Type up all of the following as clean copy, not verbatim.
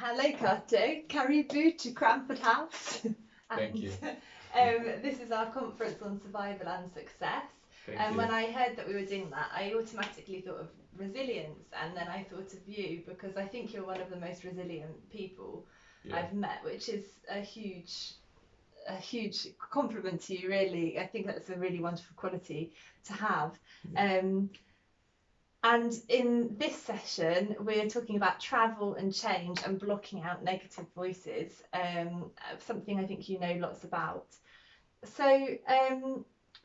Hello, Kato. Karibu to Cranford House. Thank you. This is our conference on survival and success. Thank And you. when I heard that we were doing that, I automatically thought of resilience, and then I thought of you because I think you're one of the most resilient people Yeah. I've met, which is a huge compliment to you, really. I think that's a really wonderful quality to have. And in this session, we're talking about travel and change and blocking out negative voices, something I think you know lots about. So,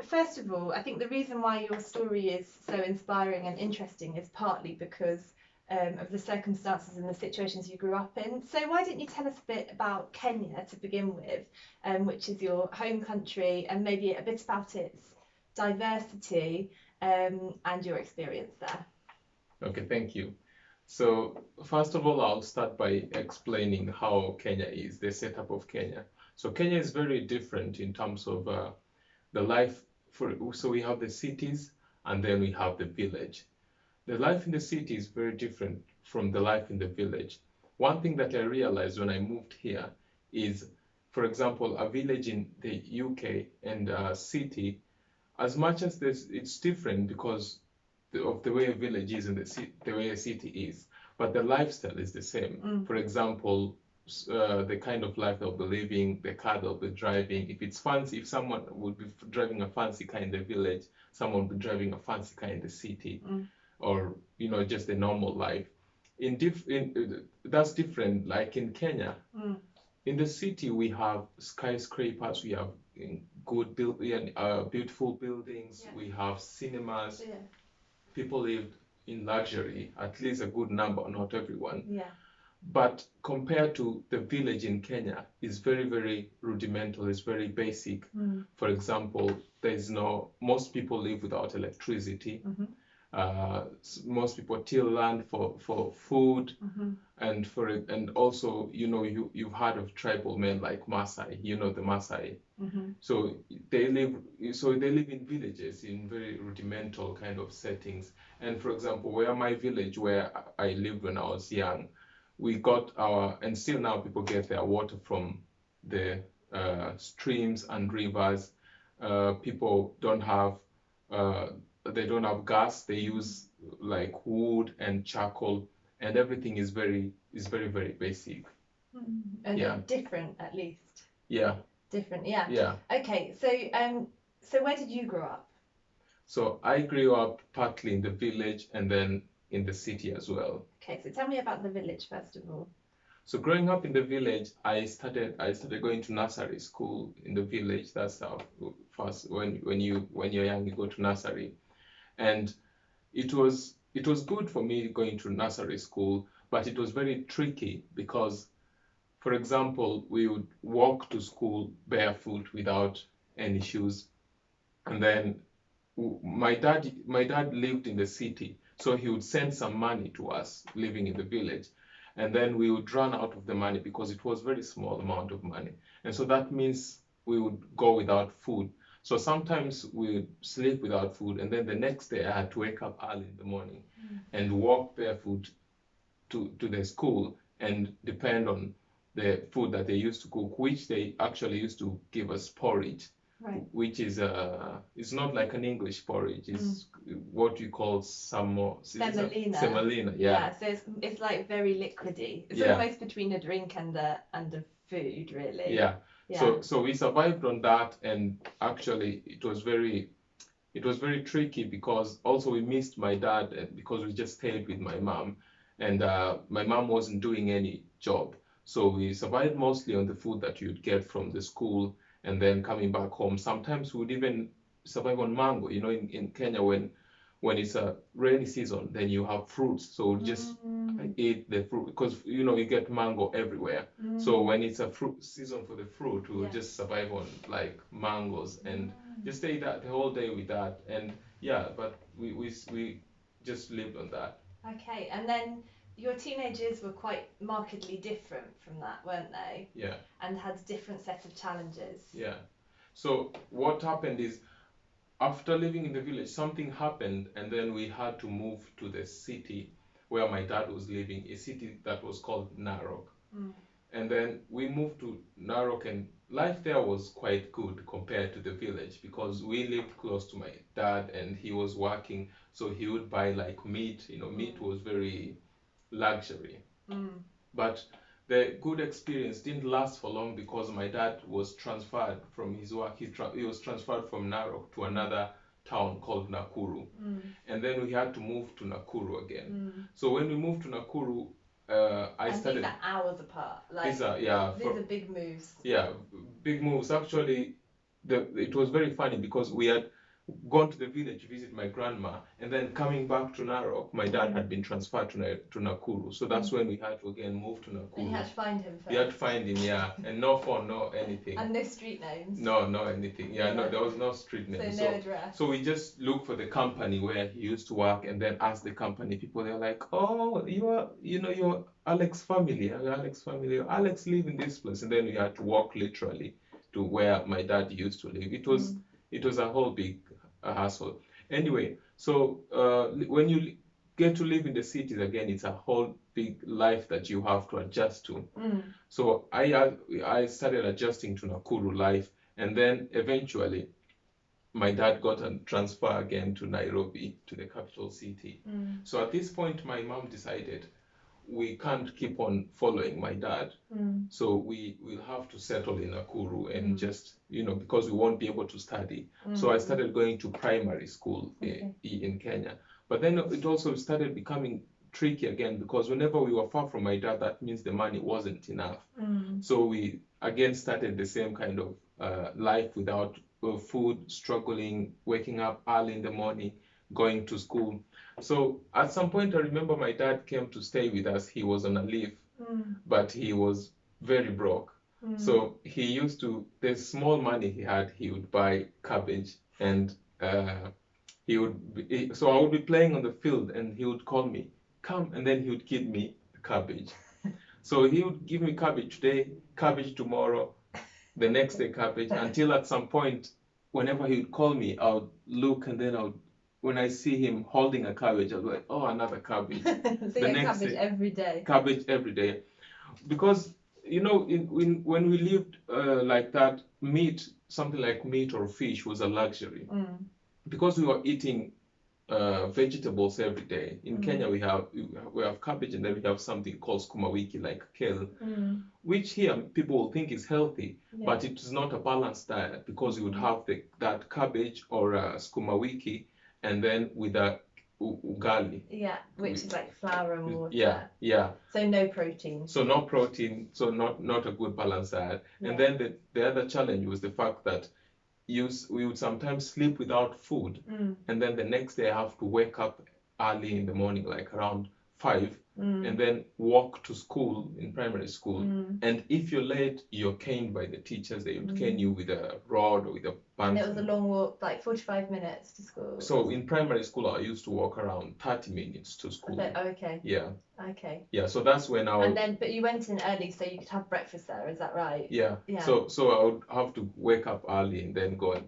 first of all, I think the reason why your story is so inspiring and interesting is partly because of the circumstances and the situations you grew up in. So, why don't you tell us a bit about Kenya to begin with, which is your home country, and maybe a bit about its diversity and your experience there? Okay, thank you. So first of all, I'll start by explaining how Kenya is, the setup of Kenya. So Kenya is very different in terms of the life. So we have the cities and then we have the village. The life in the city is very different from the life in the village. One thing that I realized when I moved here is, for example, a village in the UK and a city, as much as it's different because of the way a village is and the way a city is, but the lifestyle is the same. For example, the kind of life they'll be living, the car they'll be driving. If it's fancy, if someone would be driving a fancy car in the village, someone would be driving a fancy car in the city, or just the normal life. That's different. Like in Kenya, in the city we have skyscrapers, we have beautiful buildings, we have cinemas. People lived in luxury, at least a good number, not everyone. But compared to the village in Kenya, it's very, very rudimental, it's very basic. For example, most people live without electricity. Most people till land for food, and also you've heard of tribal men like Maasai, the Maasai. So they live in villages in very rudimental kind of settings. And for example, my village where I lived when I was young, we got and still now people get their water from the streams and rivers. People don't have gas. They use like wood and charcoal, and everything is very, very basic. And different, at least. Yeah. Different, yeah. Yeah. Okay, so where did you grow up? So I grew up partly in the village and then in the city as well. Okay, so tell me about the village first of all. So growing up in the village, I started going to nursery school in the village. That's how first when you're young you go to nursery, and it was good for me going to nursery school, but it was very tricky because, for example, we would walk to school barefoot without any shoes, and then my dad lived in the city, so he would send some money to us living in the village, and then we would run out of the money because it was very small amount of money, and so that means we would go without food. So sometimes we would sleep without food, and then the next day I had to wake up early in the morning and walk barefoot to the school and depend on the food that they used to cook, which they actually used to give us porridge. Right. Which is it's not like an English porridge. It's what you call semolina. Semolina, Yeah, so it's like very liquidy. It's almost between a drink and a food, really. Yeah. So we survived on that, and actually it was very tricky because also we missed my dad because we just stayed with my mom, and my mom wasn't doing any job. So we survived mostly on the food that you'd get from the school, and then coming back home. Sometimes we would even survive on mango. In Kenya, when it's a rainy season, then you have fruits. So we just eat the fruit because you get mango everywhere. So when it's a fruit season for the fruit, we would just survive on like mangoes and just stay that the whole day with that. And but we just lived on that. Okay, and then your teenagers were quite markedly different from that, weren't they? Yeah. And had a different set of challenges. Yeah. So what happened is, after living in the village, something happened, and then we had to move to the city where my dad was living, a city that was called Narok. Mm. And then we moved to Narok, and life there was quite good compared to the village because we lived close to my dad and he was working, so he would buy like meat. Meat was very luxury. Mm. But the good experience didn't last for long because my dad was transferred from his work. He was transferred from Narok to another town called Nakuru. Mm. And then we had to move to Nakuru again. Mm. So when we moved to Nakuru, I And started. these are hours apart. Like These are these are big moves. yeah, big moves. Actually, it was very funny because we had gone to the village to visit my grandma, and then coming back to Narok, my dad had been transferred to Nakuru. So that's when we had to again move to And you Nakuru. had to find him first. We had to find him, yeah, and no phone, no anything. And no street names. No anything. Yeah, no, there was no street name. So no address. So we just looked for the company where he used to work, and then asked the company people. They're like, "Oh, you're Alex family. You're Alex family. Alex live in this place." And then we had to walk literally to where my dad used to live. It was a whole big hassle. Anyway, so when you get to live in the cities again, it's a whole big life that you have to adjust to. Mm. So I started adjusting to Nakuru life, and then eventually my dad got a transfer again to Nairobi, to the capital city. Mm. So at this point, my mom decided we can't keep on following my dad. Mm. So we will have to settle in Nakuru and just, because we won't be able to study. So I started going to primary school in Kenya. But then it also started becoming tricky again because whenever we were far from my dad, that means the money wasn't enough. Mm. So we again started the same kind of life without food, struggling, waking up early in the morning, going to school. So at some point, I remember my dad came to stay with us. He was on a leave, but he was very broke. So he used to, the small money he had, he would buy cabbage, and so I would be playing on the field and he would call me, "Come," and then he would give me cabbage. So he would give me cabbage today, cabbage tomorrow, the next day cabbage, until at some point, whenever he would call me, I would look, and then when I see him holding a cabbage, I'll be like, "Oh, another cabbage." So The you next cabbage day, every day. cabbage every day. Because, when we lived like that, something like meat or fish was a luxury. Because we were eating vegetables every day. In Kenya, we have cabbage, and then we have something called sukuma wiki, like kale, which here people will think is healthy, but it is not a balanced diet because you would have that cabbage or sukuma wiki, and then with a ugali. Yeah, which is like flour and water. Yeah. So no protein. So no protein, so not a good balanced diet. And then the other challenge was the fact that we would sometimes sleep without food, and then the next day I have to wake up early in the morning, like around 5, and then walk to school in primary school. And if you're late, you're caned by the teachers. They would cane you with a rod or with a And it was a long walk, like 45 minutes to school. So in primary school, I used to walk around 30 minutes to school. Okay. Yeah. Okay. Yeah, so that's when but you went in early so you could have breakfast there, is that right? Yeah. So I would have to wake up early and then go and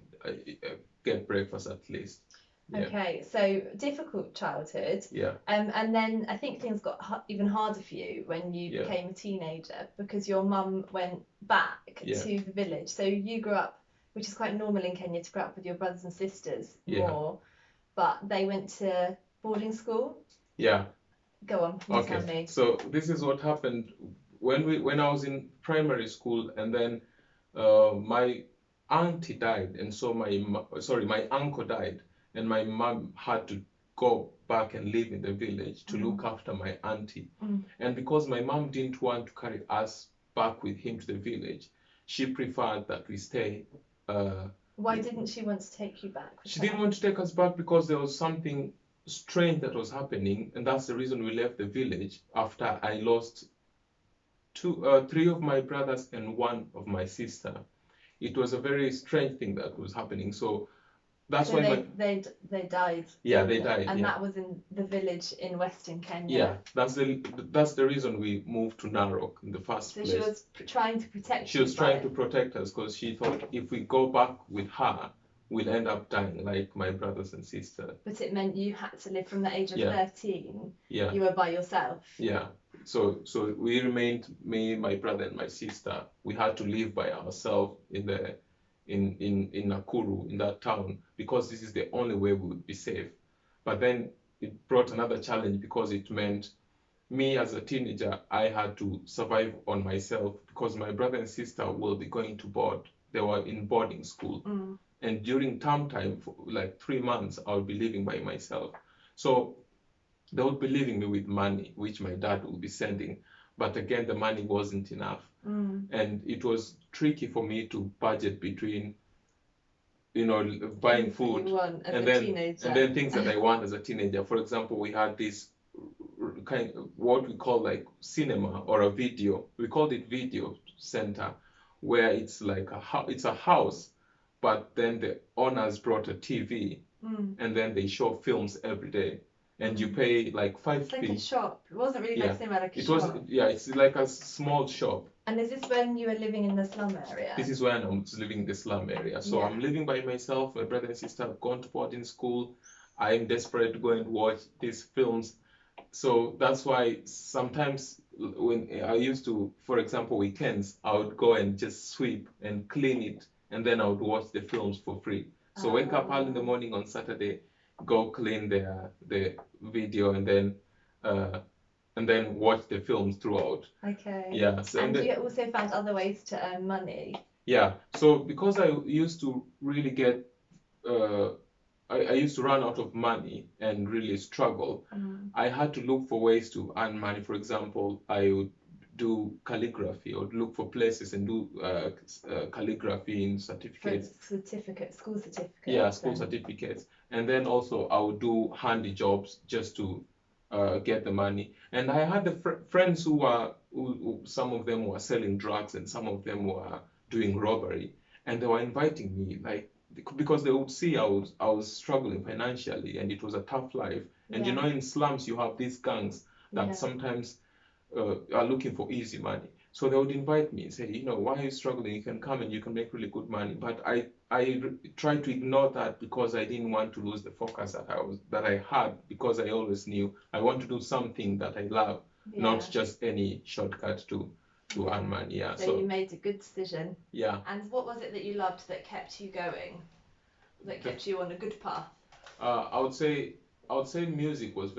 get breakfast at least. Yeah. Okay, so difficult childhood. Yeah. And then I think things got even harder for you when you became a teenager because your mum went back to the village. So you grew up, which is quite normal in Kenya to grow up with your brothers and sisters more, but they went to boarding school. Yeah. Go on, you tell me. So this is what happened when I was in primary school, and then my auntie died, and so my uncle died, and my mom had to go back and live in the village to look after my auntie. And because my mom didn't want to carry us back with him to the village, she preferred that we stay. Why didn't she want to take you back? She didn't want to take us back because there was something strange that was happening, and that's the reason we left the village after I lost 3 of my brothers and 1 of my sister. It was a very strange thing that was happening. So that's why they died. Yeah, they died. And that was in the village in Western Kenya. Yeah, that's the reason we moved to Narok in the first place. So she was trying to protect. She was trying to protect us because she thought if we go back with her, we'll end up dying like my brothers and sisters. But it meant you had to live from the age of 13. Yeah. You were by yourself. Yeah. so we remained, me, my brother, and my sister. We had to live by ourselves in Nakuru, in that town, because this is the only way we would be safe. But then it brought another challenge, because it meant me as a teenager, I had to survive on myself, because my brother and sister will be going to board. They were in boarding school. And during term time, for like 3 months, I would be living by myself. So they would be leaving me with money, which my dad would be sending. But again, the money wasn't enough. And it was tricky for me to budget between, buying Things that you food want as and a then teenager. things that I want as a teenager. For example, we had this kind of what we call like cinema or a video. We called it video center, where it's like it's a house, but then the owners brought a TV, and then they show films every day, and you pay like It's like a 5p. shop. It wasn't really Yeah, like cinema, like a it was, shop. yeah, it's like a small shop. And is this when you were living in the slum area? This is when I'm living in the slum area. So Yeah. I'm living by myself. My brother and sister have gone to boarding school. I'm desperate to go and watch these films. So that's why sometimes when I used to, for example, weekends, I would go and just sweep and clean it, and then I would watch the films for free. So wake up early in the morning on Saturday, go clean the video, and then watch the films throughout. Okay. Yeah. So And you also found other ways to earn money. yeah. So because I used to really get, I used to run out of money and really struggle. I had to look for ways to earn money. For example, I would do calligraphy. I would look for places and do calligraphy in certificates. School certificates. Yeah, school certificates. And then also I would do handy jobs just to get the money. And I had the friends who some of them were selling drugs and some of them were doing robbery, and they were inviting me, like, because they would see I was struggling financially and it was a tough life. And Yeah. in slums you have these gangs that Yeah. sometimes are looking for easy money. So they would invite me and say, why are you struggling? You can come and you can make really good money. But I tried to ignore that, because I didn't want to lose the focus that I had, because I always knew I want to do something that I love, not just any shortcut to earn money. Yeah. So you made a good decision. Yeah. And what was it that you loved that kept you going? That kept you on a good path? I would say music was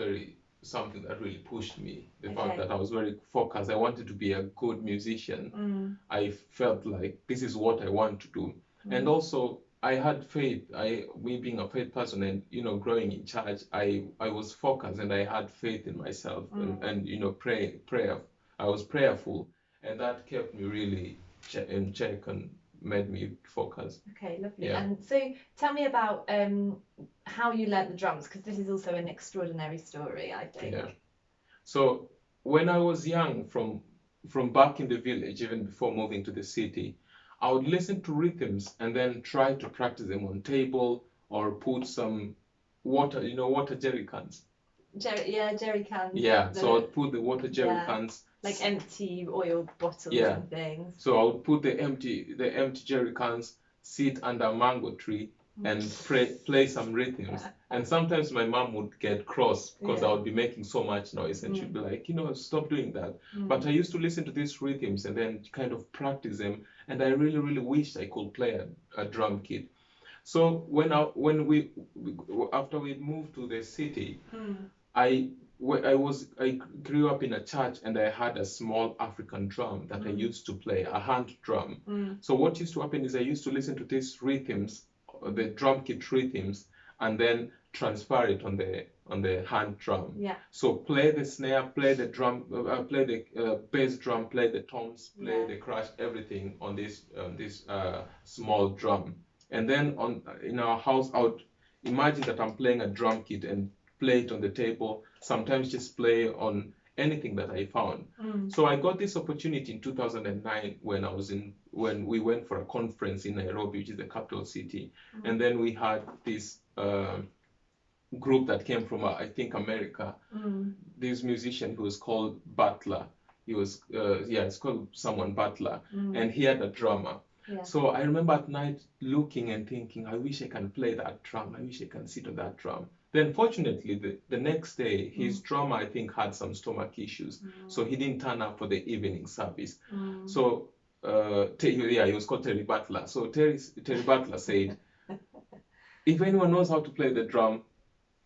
something that really pushed me. The fact that I was very focused. I wanted to be a good musician. I felt like this is what I want to do. And also I had faith. Me being a faith person and growing in church, I was focused and I had faith in myself, and prayer. I was prayerful, and that kept me really in check and made me focus. Okay, lovely. Yeah. And so tell me about how you learnt the drums, because this is also an extraordinary story, I think. Yeah. So when I was young, from back in the village, even before moving to the city, I would listen to rhythms and then try to practice them on table, or put some water, water jerry cans. Jerry cans. Yeah, so I'd put the water jerry cans. Like empty oil bottles and things. So I would put the empty jerry cans, sit under a mango tree, and play some rhythms. And sometimes my mom would get cross because I would be making so much noise, and she'd be like, stop doing that. But I used to listen to these rhythms and then kind of practice them, and I really, really wished I could play a drum kit. So after we moved to the city, I grew up in a church, and I had a small African drum that I used to play, a hand drum. So what used to happen is I used to listen to these rhythms, the drum kit rhythms, and then transfer it on the hand drum. Yeah. So play the snare, play the drum, play the bass drum, play the toms, play the crash, everything on this small drum. And then in our house, I would imagine that I'm playing a drum kit and play it on the table, sometimes just play on anything that I found. So I got this opportunity in 2009 when we went for a conference in Nairobi, which is the capital city. And then we had this group that came from, I think, America. This musician who was called Butler. He was, it's called someone Butler. And he had a drummer. Yeah. So I remember at night looking and thinking, I wish I can play that drum. I wish I can sit on that drum. Then fortunately, the next day, his drummer, I think, had some stomach issues. So he didn't turn up for the evening service. So, yeah, he was called Terry Butler. So Terry Butler said, if anyone knows how to play the drum,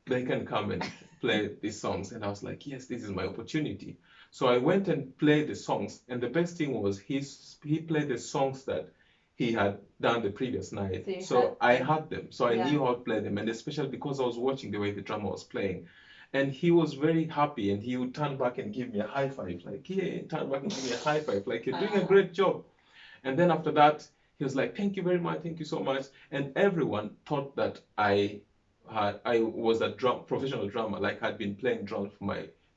they can come and play these songs. And I was like, yes, this is my opportunity. So I went and played the songs. And the best thing was he played the songs that he had done the previous night. So I had them. So I knew how to play them. And especially because I was watching the way the drummer was playing. And he was very happy, and he would turn back and give me a high five, like, yeah, turn back and give me a high five, like, you're doing a great job. And then after that, he was like, thank you very much, thank you so much. And everyone thought that I was a professional drummer, like I'd been playing drums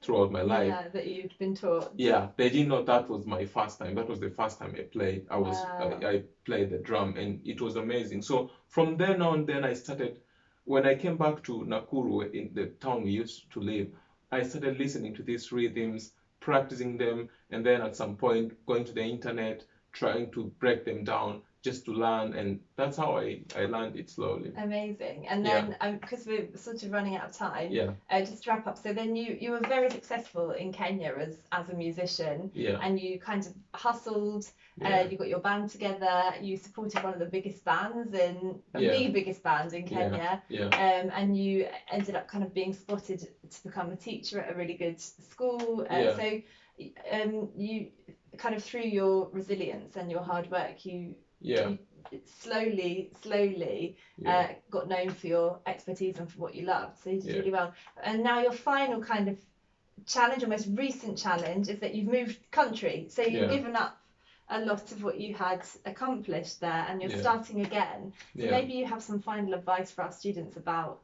throughout my life. Yeah, that you'd been taught. Yeah, they didn't know that was my first time. That was the first time I played. I played the drum, and it was amazing. So from then on, then I started. When I came back to Nakuru, in the town we used to live, I started listening to these rhythms, practicing them, and then at some point going to the internet, trying to break them down just to learn, and that's how I learned it slowly. Amazing. And then because we're sort of running out of time, Yeah. Just to wrap up, so then you were very successful in Kenya as a musician, Yeah. and you kind of hustled. Yeah. You got your band together. You supported one of the biggest bands Yeah. the biggest band in Kenya. Yeah. And you ended up kind of being spotted to become a teacher at a really good school. So you kind of, through your resilience and your hard work, you slowly got known for your expertise and for what you loved. So you did really well. And now your final kind of challenge, or most recent challenge, is that you've moved country. So you've given up a lot of what you had accomplished there, and you're starting again. So maybe you have some final advice for our students about,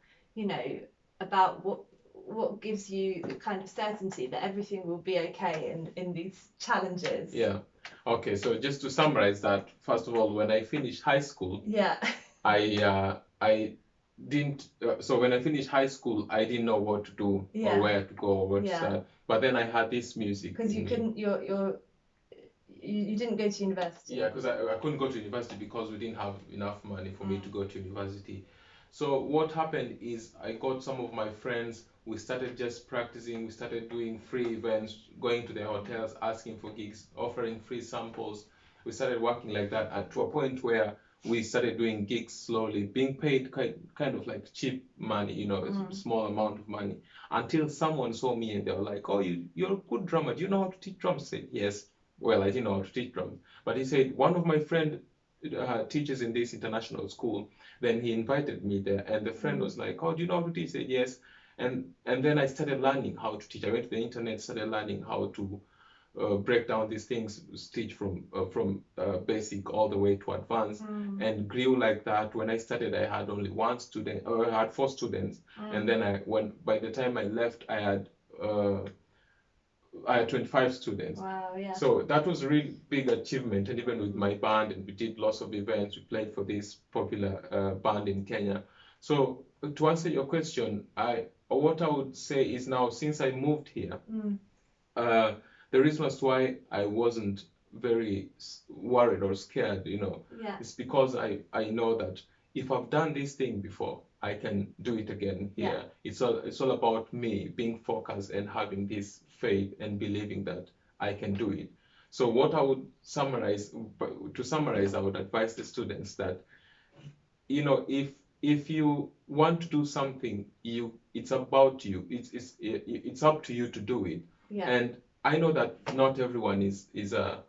about what gives you the kind of certainty that everything will be okay in these challenges. Yeah. Okay, so just to summarize that, first of all, when I finished high school, I didn't. So when I finished high school, I didn't know what to do or where to go or where to start. But then I had this music. Because you couldn't. You didn't go to university. Yeah, because I couldn't go to university because we didn't have enough money for me to go to university. So what happened is I got some of my friends. We started just practicing. We started doing free events, going to the hotels, asking for gigs, offering free samples. We started working like that to a point where we started doing gigs slowly, being paid kind of like cheap money, a small amount of money, until someone saw me and they were like, oh, you're a good drummer. Do you know how to teach drums? I said, yes. Well, I didn't know how to teach drums. But he said, one of my friends teaches in this international school. Then he invited me there, and the friend was like, oh, do you know how to teach? I said, yes. And then I started learning how to teach. I went to the internet, started learning how to break down these things, teach from basic all the way to advanced, and grew like that. When I started, I had only one student, or I had 4 students, and then by the time I left, I had 25 students. Wow, yeah. So that was a really big achievement. And even with my band, and we did lots of events. We played for this popular band in Kenya. So to answer your question, what I would say is, now since I moved here, the reason as to why I wasn't very worried or scared, is because I know that if I've done this thing before, I can do it again here. It's all about me being focused and having this faith and believing that I can do it. So what I would summarize, I would advise the students that, if you want to do something, it's about you. It's up to you to do it. Yeah. And I know that not everyone is a,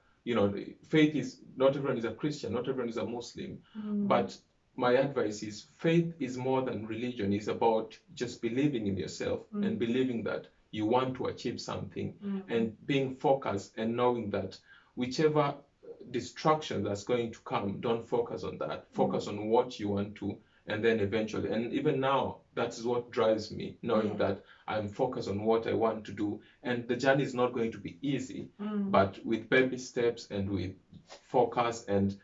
faith is, not everyone is a Christian, not everyone is a Muslim, but my advice is, faith is more than religion. It's about just believing in yourself and believing that you want to achieve something, and being focused and knowing that whichever distraction that's going to come, don't focus on that. Focus on what you want to, and then eventually, and even now, that is what drives me, knowing that I'm focused on what I want to do. And the journey is not going to be easy, but with baby steps and with focus and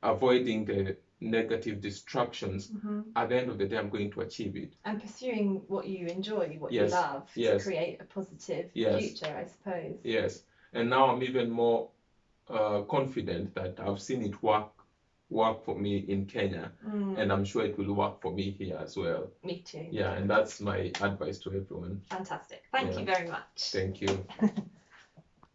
avoiding the negative distractions, at the end of the day, I'm going to achieve it. And pursuing what you enjoy, what you love, to create a positive future, I suppose. Yes. And now I'm even more confident that I've seen it work work for me in Kenya, and I'm sure it will work for me here as well. Me too. Yeah, and that's my advice to everyone. Fantastic. Thank you very much. Thank you.